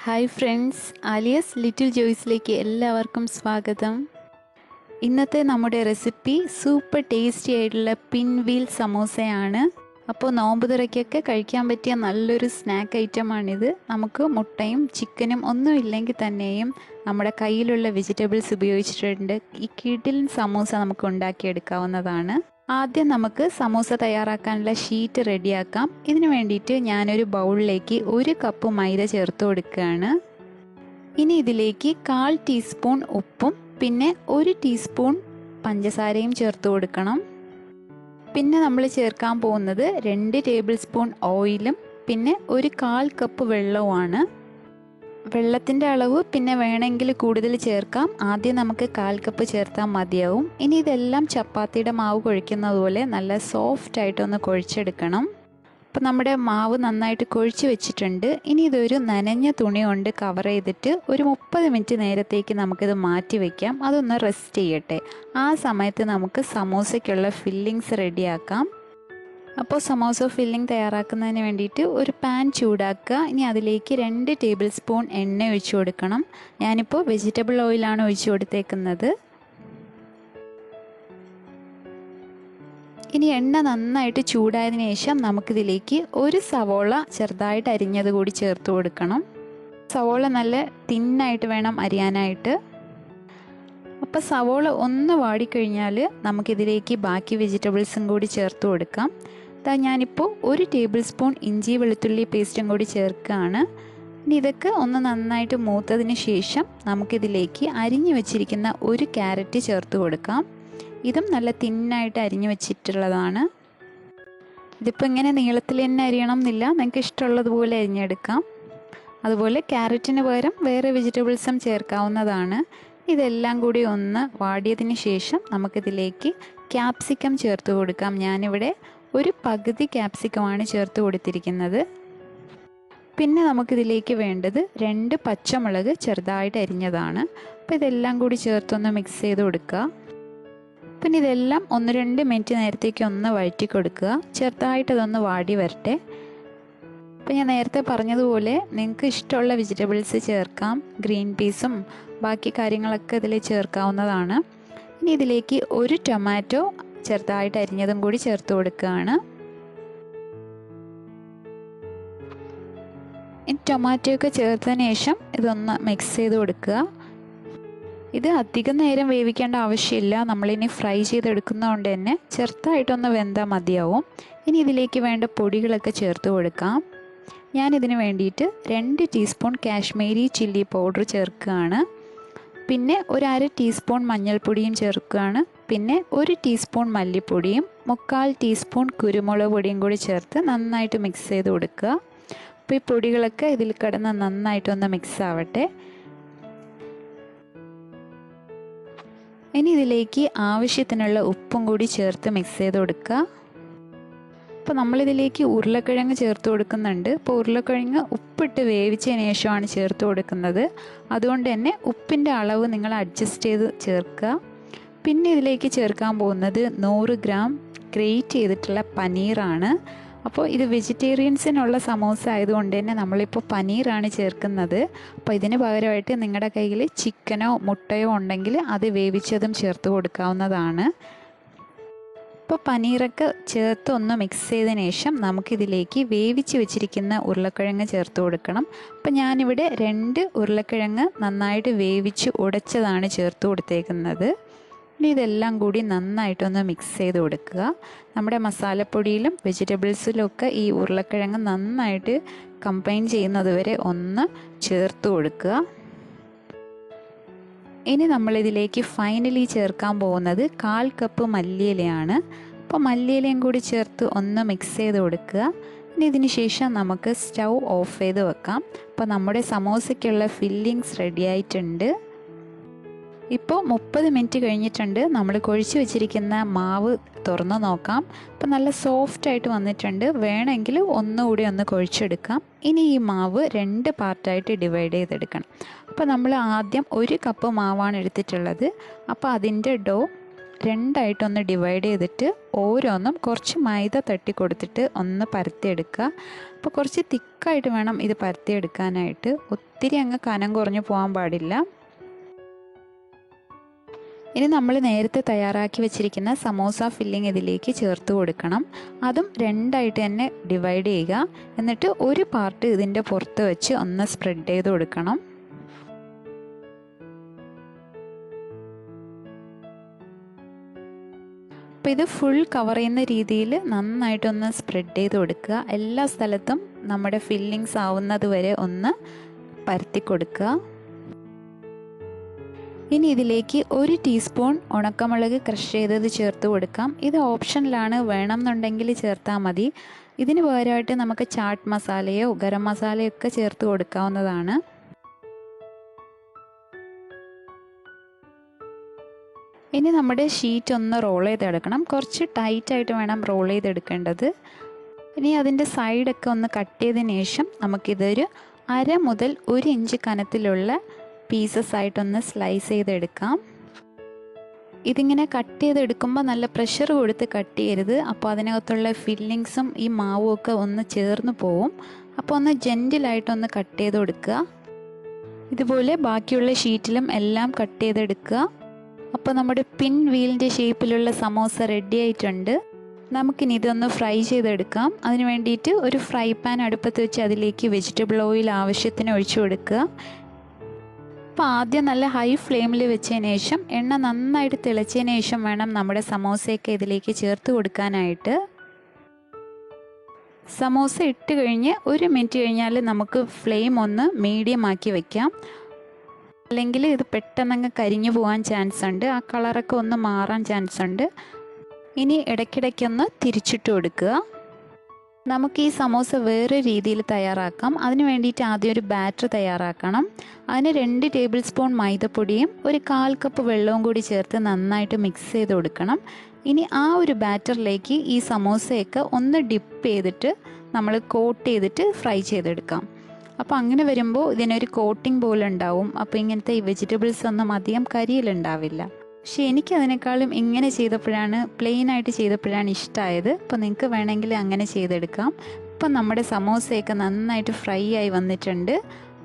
Hi friends, Alia's little ജോയ്സിലേക്ക് എല്ലാവർക്കും സ്വാഗതം. ഇന്നത്തെ നമ്മുടെ റെസിപ്പി സൂപ്പർ ടേസ്റ്റി ആയിട്ടുള്ള പിൻവീൽ സമോസയാണ്. അപ്പോൾ നോമ്പ് തുറയ്ക്കൊക്കെ കഴിക്കാൻ പറ്റിയ നല്ലൊരു സ്നാക്ക് ഐറ്റമാണിത്. നമുക്ക് മുട്ടയും ചിക്കനും ഒന്നും ഇല്ലെങ്കിൽ തന്നെയും നമ്മുടെ കയ്യിലുള്ള വെജിറ്റബിൾസ് ഉപയോഗിച്ചിട്ടുണ്ട് ഈ കിടിലൻ സമോസ നമുക്ക് ഉണ്ടാക്കിയെടുക്കാവുന്നതാണ്. ആദ്യം നമുക്ക് സമോസ തയ്യാറാക്കാനുള്ള ഷീറ്റ് റെഡിയാക്കാം. ഇതിനു വേണ്ടിയിട്ട് ഞാനൊരു ബൗളിലേക്ക് 1 കപ്പ് മൈദ ചേർത്ത് കൊടുക്കുകയാണ്. ഇനി ഇതിലേക്ക് 1/4 ടീസ്പൂൺ ഉപ്പും പിന്നെ 1 ടീസ്പൂൺ പഞ്ചസാരയും ചേർത്ത് കൊടുക്കണം. പിന്നെ നമ്മൾ ചേർക്കാൻ പോകുന്നത് 2 ടേബിൾ സ്പൂൺ ഓയിലും പിന്നെ 1/4 കപ്പ് വെള്ളവുമാണ്. വെള്ളത്തിൻ്റെ അളവ് പിന്നെ വേണമെങ്കിൽ കൂടുതൽ ചേർക്കാം. ആദ്യം നമുക്ക് 1/4 കപ്പ് ചേർത്താൽ മതിയാവും. ഇനി ഇതെല്ലാം ചപ്പാത്തിയുടെ മാവ് കുഴയ്ക്കുന്നത് പോലെ നല്ല സോഫ്റ്റായിട്ടൊന്ന് കുഴച്ചെടുക്കണം. അപ്പോൾ നമ്മുടെ മാവ് നന്നായിട്ട് കുഴച്ച് വെച്ചിട്ടുണ്ട്. ഇനി ഇതൊരു നനഞ്ഞ തുണി കൊണ്ട് കവർ ചെയ്തിട്ട് ഒരു 30 മിനിറ്റ് നേരത്തേക്ക് നമുക്കിത് മാറ്റി വയ്ക്കാം. അതൊന്ന് റെസ്റ്റ് ചെയ്യട്ടെ. ആ സമയത്ത് നമുക്ക് സമോസയ്ക്കുള്ള ഫില്ലിങ്സ് റെഡിയാക്കാം. അപ്പോൾ സമോസ ഫില്ലിംഗ് തയ്യാറാക്കുന്നതിന് വേണ്ടിയിട്ട് ഒരു പാൻ ചൂടാക്കുക. ഇനി അതിലേക്ക് 2 ടേബിൾ സ്പൂൺ എണ്ണ ഒഴിച്ചു കൊടുക്കണം. ഞാനിപ്പോൾ വെജിറ്റബിൾ ഓയിലാണ് ഒഴിച്ചു കൊടുത്തേക്കുന്നത്. ഇനി എണ്ണ നന്നായിട്ട് ചൂടായതിനു ശേഷം നമുക്കിതിലേക്ക് 1 സവോള ചെറുതായിട്ട് അരിഞ്ഞത് കൂടി ചേർത്ത് കൊടുക്കണം. സവോള നല്ല തിന്നായിട്ട് വേണം അരിയാനായിട്ട്. അപ്പോൾ സവോള ഒന്ന് വാടിക്കഴിഞ്ഞാൽ നമുക്കിതിലേക്ക് ബാക്കി വെജിറ്റബിൾസും കൂടി ചേർത്ത് കൊടുക്കാം. ഞാനിപ്പോൾ 1 ടേബിൾ സ്പൂൺ ഇഞ്ചി വെളുത്തുള്ളി പേസ്റ്റും കൂടി ചേർക്കുകയാണ്. ഇനി ഇതൊക്കെ ഒന്ന് നന്നായിട്ട് മൂത്തതിന് ശേഷം നമുക്കിതിലേക്ക് അരിഞ്ഞു വെച്ചിരിക്കുന്ന 1 ക്യാരറ്റ് ചേർത്ത് കൊടുക്കാം. ഇതും നല്ല തിന്നായിട്ട് അരിഞ്ഞു വെച്ചിട്ടുള്ളതാണ്. ഇതിപ്പോൾ ഇങ്ങനെ നീളത്തിൽ തന്നെ അരിയണം എന്നില്ല, നിങ്ങൾക്ക് ഇഷ്ടമുള്ളതുപോലെ അരിഞ്ഞെടുക്കാം. അതുപോലെ ക്യാരറ്റിന് പകരം വേറെ വെജിറ്റബിൾസും ചേർക്കാവുന്നതാണ്. ഇതെല്ലാം കൂടി ഒന്ന് വാടിയതിന് ശേഷം നമുക്കിതിലേക്ക് ക്യാപ്സിക്കം ചേർത്ത് കൊടുക്കാം. ഞാനിവിടെ ഒരു പകുതി ക്യാപ്സിക്കമാണ് ചേർത്ത് കൊടുത്തിരിക്കുന്നത്. പിന്നെ നമുക്കിതിലേക്ക് വേണ്ടത് 2 പച്ചമുളക് ചെറുതായിട്ട് അരിഞ്ഞതാണ്. അപ്പോൾ ഇതെല്ലാം കൂടി ചേർത്തൊന്ന് മിക്സ് ചെയ്ത് കൊടുക്കുക. പിന്നെ ഇതെല്ലാം 1-2 മിനിറ്റ് നേരത്തേക്ക് ഒന്ന് വഴറ്റി കൊടുക്കുക. ചെറുതായിട്ടതൊന്ന് വാടി വരട്ടെ. അപ്പോൾ ഞാൻ നേരത്തെ പറഞ്ഞതുപോലെ നിങ്ങൾക്ക് ഇഷ്ടമുള്ള വെജിറ്റബിൾസ് ചേർക്കാം. ഗ്രീൻ പീസും ബാക്കി കാര്യങ്ങളൊക്കെ ഇതിൽ ചേർക്കാവുന്നതാണ്. ഇനി ഇതിലേക്ക് 1 ടൊമാറ്റോ ചെറുതായിട്ട് അരിഞ്ഞതും കൂടി ചേർത്ത് കൊടുക്കുകയാണ്. ഈ ടൊമാറ്റോ ഒക്കെ ചേർത്തതിന് ശേഷം ഇതൊന്ന് മിക്സ് ചെയ്ത് കൊടുക്കുക. ഇത് അധികം നേരം വേവിക്കേണ്ട ആവശ്യമില്ല. നമ്മളിനി ഫ്രൈ ചെയ്തെടുക്കുന്നതുകൊണ്ട് തന്നെ ചെറുതായിട്ടൊന്ന് വെന്താൽ മതിയാവും. ഇനി ഇതിലേക്ക് വേണ്ട പൊടികളൊക്കെ ചേർത്ത് കൊടുക്കാം. ഞാനിതിന് വേണ്ടിയിട്ട് 2 ടീസ്പൂൺ കാശ്മീരി ചില്ലി പൗഡർ ചേർക്കുകയാണ്. പിന്നെ 1/2 ടീസ്പൂൺ മഞ്ഞൾപ്പൊടിയും ചേർക്കുകയാണ്. പിന്നെ 1 ടീസ്പൂൺ മല്ലിപ്പൊടിയും 3/4 ടീസ്പൂൺ കുരുമുളക് പൊടിയും കൂടി ചേർത്ത് നന്നായിട്ട് മിക്സ് ചെയ്ത് കൊടുക്കുക. അപ്പോൾ ഈ പൊടികളൊക്കെ ഇതിൽ കിടന്ന് നന്നായിട്ടൊന്ന് മിക്സ് ആവട്ടെ. ഇനി ഇതിലേക്ക് ആവശ്യത്തിനുള്ള ഉപ്പും കൂടി ചേർത്ത് മിക്സ് ചെയ്ത് കൊടുക്കുക. അപ്പോൾ നമ്മളിതിലേക്ക് ഉരുളക്കിഴങ്ങ് ചേർത്ത് കൊടുക്കുന്നുണ്ട്. അപ്പോൾ ഉരുളക്കിഴങ്ങ് ഉപ്പിട്ട് വേവിച്ചതിന് ശേഷമാണ് ചേർത്ത് കൊടുക്കുന്നത്. അതുകൊണ്ട് തന്നെ ഉപ്പിൻ്റെ അളവ് നിങ്ങൾ അഡ്ജസ്റ്റ് ചെയ്ത് ചേർക്കുക. പിന്നെ ഇതിലേക്ക് ചേർക്കാൻ പോകുന്നത് 100 ഗ്രാം ഗ്രേറ്റ് ചെയ്തിട്ടുള്ള പനീറാണ്. അപ്പോൾ ഇത് വെജിറ്റേറിയൻസിനുള്ള സമോസ ആയതുകൊണ്ട് തന്നെ നമ്മളിപ്പോൾ പനീറാണ് ചേർക്കുന്നത്. അപ്പോൾ ഇതിന് പകരമായിട്ട് നിങ്ങളുടെ കയ്യിൽ ചിക്കനോ മുട്ടയോ ഉണ്ടെങ്കിൽ അത് വേവിച്ചതും ചേർത്ത് കൊടുക്കാവുന്നതാണ്. ഇപ്പോൾ പനീറൊക്കെ ചേർത്ത് ഒന്ന് മിക്സ് ചെയ്തതിന് ശേഷം നമുക്കിതിലേക്ക് വേവിച്ച് വെച്ചിരിക്കുന്ന ഉരുളക്കിഴങ്ങ് ചേർത്ത് കൊടുക്കണം. അപ്പോൾ ഞാനിവിടെ 2 ഉരുളക്കിഴങ്ങ് നന്നായിട്ട് വേവിച്ച് ഉടച്ചതാണ് ചേർത്ത് കൊടുത്തേക്കുന്നത്. ഇനി ഇതെല്ലാം കൂടി നന്നായിട്ടൊന്ന് മിക്സ് ചെയ്ത് കൊടുക്കുക. നമ്മുടെ മസാലപ്പൊടിയിലും വെജിറ്റബിൾസിലും ഒക്കെ ഈ ഉരുളക്കിഴങ്ങ് നന്നായിട്ട് കമ്പൈൻ ചെയ്യുന്നത് വരെ ഒന്ന് ചേർത്ത് കൊടുക്കുക. ഇനി നമ്മളിതിലേക്ക് ഫൈനലി ചേർക്കാൻ പോകുന്നത് 1/4 കപ്പ് മല്ലിയിലയാണ്. അപ്പോൾ മല്ലിയിലയും കൂടി ചേർത്ത് ഒന്ന് മിക്സ് ചെയ്ത് കൊടുക്കുക. ഇനി ഇതിന് ശേഷം നമുക്ക് സ്റ്റൗ ഓഫ് ചെയ്ത് വെക്കാം. അപ്പോൾ നമ്മുടെ സമോസയ്ക്കുള്ള ഫില്ലിങ്സ് റെഡി ആയിട്ടുണ്ട്. ഇപ്പോൾ 30 മിനിറ്റ് കഴിഞ്ഞിട്ടുണ്ട്. നമ്മൾ കുഴച്ച് വെച്ചിരിക്കുന്ന മാവ് തുറന്ന് നോക്കാം. അപ്പോൾ നല്ല സോഫ്റ്റായിട്ട് വന്നിട്ടുണ്ട്. വേണമെങ്കിൽ ഒന്നുകൂടി ഒന്ന് കുഴച്ചെടുക്കാം. ഇനി ഈ മാവ് 2 പാർട്ടായിട്ട് ഡിവൈഡ് ചെയ്തെടുക്കണം. അപ്പോൾ നമ്മൾ ആദ്യം 1 കപ്പ് മാവാണ് എടുത്തിട്ടുള്ളത്. അപ്പോൾ അതിൻ്റെ ഡോ രണ്ടായിട്ടൊന്ന് ഡിവൈഡ് ചെയ്തിട്ട് ഓരോന്നും കുറച്ച് മൈദ തട്ടി കൊടുത്തിട്ട് ഒന്ന് പരത്തിയെടുക്കുക. അപ്പോൾ കുറച്ച് തിക്കായിട്ട് വേണം ഇത് പരത്തിയെടുക്കാനായിട്ട്. ഒത്തിരി അങ്ങ് കനം കുറഞ്ഞു പോകാൻ പാടില്ല. ഇനി നമ്മൾ നേരത്തെ തയ്യാറാക്കി വെച്ചിരിക്കുന്ന സമോസ ഫില്ലിംഗ് ഇതിലേക്ക് ചേർത്ത് കൊടുക്കണം. അതും രണ്ടായിട്ട് തന്നെ ഡിവൈഡ് ചെയ്യുക. എന്നിട്ട് ഒരു പാർട്ട് ഇതിൻ്റെ പുറത്ത് വെച്ച് ഒന്ന് സ്പ്രെഡ് ചെയ്ത് കൊടുക്കണം. അപ്പോൾ ഇത് ഫുൾ കവർ ചെയ്യുന്ന രീതിയിൽ നന്നായിട്ടൊന്ന് സ്പ്രെഡ് ചെയ്ത് കൊടുക്കുക. എല്ലാ സ്ഥലത്തും നമ്മുടെ ഫില്ലിങ്സ് ആവുന്നത് വരെ ഒന്ന് പരത്തി കൊടുക്കുക. ഇനി ഇതിലേക്ക് 1 ടീസ്പൂൺ ഉണക്കമുളക് ക്രഷ് ചെയ്തത് ചേർത്ത് കൊടുക്കാം. ഇത് ഓപ്ഷനിലാണ്, വേണമെന്നുണ്ടെങ്കിൽ ചേർത്താൽ മതി. ഇതിന് പകരമായിട്ട് നമുക്ക് ചാട്ട് മസാലയോ ഗരം മസാലയോ ഒക്കെ ചേർത്ത് കൊടുക്കാവുന്നതാണ്. ഇനി നമ്മുടെ ഷീറ്റ് ഒന്ന് റോൾ ചെയ്തെടുക്കണം. കുറച്ച് ടൈറ്റായിട്ട് വേണം റോൾ ചെയ്തെടുക്കേണ്ടത്. ഇനി അതിൻ്റെ സൈഡൊക്കെ ഒന്ന് കട്ട് ചെയ്തതിന് ശേഷം നമുക്കിതൊരു 1/2 മുതൽ 1 ഇഞ്ച് കനത്തിലുള്ള പീസസ് ആയിട്ടൊന്ന് സ്ലൈസ് ചെയ്തെടുക്കാം. ഇതിങ്ങനെ കട്ട് ചെയ്തെടുക്കുമ്പോൾ നല്ല പ്രഷർ കൊടുത്ത് കട്ട് ചെയ്യരുത്. അപ്പോൾ അതിനകത്തുള്ള ഫില്ലിങ്സും ഈ മാവും ഒക്കെ ഒന്ന് ചേർന്ന് പോവും. അപ്പോൾ ഒന്ന് ജെൻറ്റിലായിട്ടൊന്ന് കട്ട് ചെയ്ത് കൊടുക്കുക. ഇതുപോലെ ബാക്കിയുള്ള ഷീറ്റിലും എല്ലാം കട്ട് ചെയ്തെടുക്കുക. അപ്പോൾ നമ്മുടെ പിൻ വീലിൻ്റെ ഷേപ്പിലുള്ള സമോസ റെഡി ആയിട്ടുണ്ട്. നമുക്കിനി ഇതൊന്ന് ഫ്രൈ ചെയ്തെടുക്കാം. അതിന് വേണ്ടിയിട്ട് ഒരു ഫ്രൈ പാൻ അടുപ്പത്ത് വെച്ച് അതിലേക്ക് വെജിറ്റബിൾ ഓയിൽ ആവശ്യത്തിന് ഒഴിച്ചു കൊടുക്കുക. അപ്പോൾ ആദ്യം നല്ല ഹൈ ഫ്ലെയിമിൽ വെച്ചതിന് ശേഷം എണ്ണ നന്നായിട്ട് തിളച്ചതിന് ശേഷം വേണം നമ്മുടെ സമോസയൊക്കെ ഇതിലേക്ക് ചേർത്ത് കൊടുക്കാനായിട്ട്. സമോസ ഇട്ട് കഴിഞ്ഞ് 1 മിനിറ്റ് കഴിഞ്ഞാൽ നമുക്ക് ഫ്ലെയിം ഒന്ന് മീഡിയം ആക്കി വയ്ക്കാം. അല്ലെങ്കിൽ ഇത് പെട്ടെന്നങ്ങ് കരിഞ്ഞു പോകാൻ ചാൻസ് ഉണ്ട്. ആ കളറൊക്കെ ഒന്ന് മാറാൻ ചാൻസ് ഉണ്ട്. ഇനി ഇടയ്ക്കിടയ്ക്കൊന്ന് തിരിച്ചിട്ട് കൊടുക്കുക. നമുക്ക് ഈ സമോസ വേറെ രീതിയിൽ തയ്യാറാക്കാം. അതിന് വേണ്ടിയിട്ട് ആദ്യം ഒരു ബാറ്റർ തയ്യാറാക്കണം. അതിന് 2 ടേബിൾ സ്പൂൺ മൈദപ്പൊടിയും 1/4 കപ്പ് വെള്ളവും കൂടി ചേർത്ത് നന്നായിട്ട് മിക്സ് ചെയ്ത് കൊടുക്കണം. ഇനി ആ ഒരു ബാറ്ററിലേക്ക് ഈ സമോസയൊക്കെ ഒന്ന് ഡിപ്പ് ചെയ്തിട്ട് നമ്മൾ കോട്ട് ചെയ്തിട്ട് ഫ്രൈ ചെയ്തെടുക്കാം. അപ്പോൾ അങ്ങനെ വരുമ്പോൾ ഇതിനൊരു കോട്ടിംഗ് പോലെ ഉണ്ടാവും. അപ്പോൾ ഇങ്ങനത്തെ ഈ വെജിറ്റബിൾസ് ഒന്നും അധികം കരിയിലുണ്ടാവില്ല. പക്ഷേ എനിക്കതിനേക്കാളും ഇങ്ങനെ ചെയ്തപ്പോഴാണ്, പ്ലെയിനായിട്ട് ചെയ്തപ്പോഴാണ് ഇഷ്ടമായത്. അപ്പോൾ നിങ്ങൾക്ക് വേണമെങ്കിൽ അങ്ങനെ ചെയ്തെടുക്കാം. ഇപ്പം നമ്മുടെ സമോസയൊക്കെ നന്നായിട്ട് ഫ്രൈ ആയി വന്നിട്ടുണ്ട്.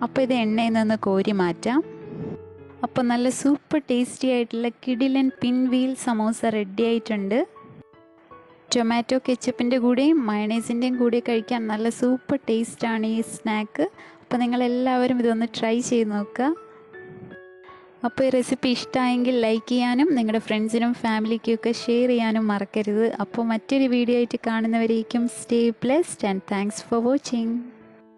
അപ്പോൾ ഇത് എണ്ണയിൽ നിന്ന് കോരി മാറ്റാം. അപ്പോൾ നല്ല സൂപ്പർ ടേസ്റ്റി ആയിട്ടുള്ള കിടിലൻ പിൻവീൽ സമോസ റെഡി ആയിട്ടുണ്ട്. ടൊമാറ്റോ കെച്ചപ്പിൻ്റെ കൂടെയും മയണൈസിൻ്റെയും കൂടെ കഴിക്കാൻ നല്ല സൂപ്പർ ടേസ്റ്റാണ് ഈ സ്നാക്ക്. അപ്പോൾ നിങ്ങളെല്ലാവരും ഇതൊന്ന് ട്രൈ ചെയ്ത് നോക്കുക. അപ്പോൾ ഈ റെസിപ്പി ഇഷ്ടമായെങ്കിൽ ലൈക്ക് ചെയ്യാനും നിങ്ങളുടെ ഫ്രണ്ട്സിനും ഫാമിലിക്കും ഒക്കെ ഷെയർ ചെയ്യാനും മറക്കരുത്. അപ്പോൾ മറ്റൊരു വീഡിയോ ആയിട്ട് കാണുന്നവരേക്കും stay blessed and thanks for watching.